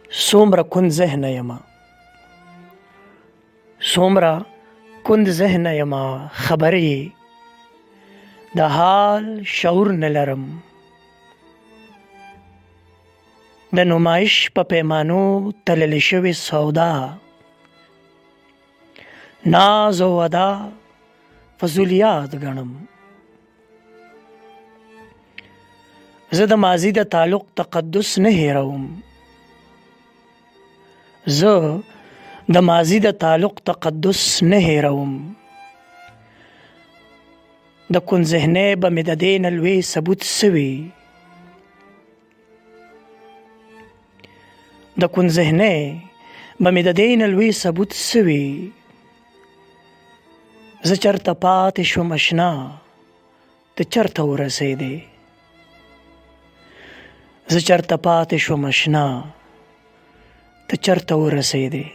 څومره کند ذهنه یمه څومره کند ذهنه یمه خبرې د حال شعور نه لرم د نمایش په پیمانو تللی شوې سودا ناز او ادا فضولیات ګڼم زه د ماضي د تعلق تقدس نه هېروم زه د ماضي د تعلق تقدس نه هېروم د کون ذهنۍ به مې د دې نه لوی ثبوت سوي د کون ذهنۍ به مې د دې نه لوی ثبوت سوي زه چرته پاتې شوم اشنا ته چرته ورسېدې زه چرته پاتې شوم اشنا ته چرته ورسېدې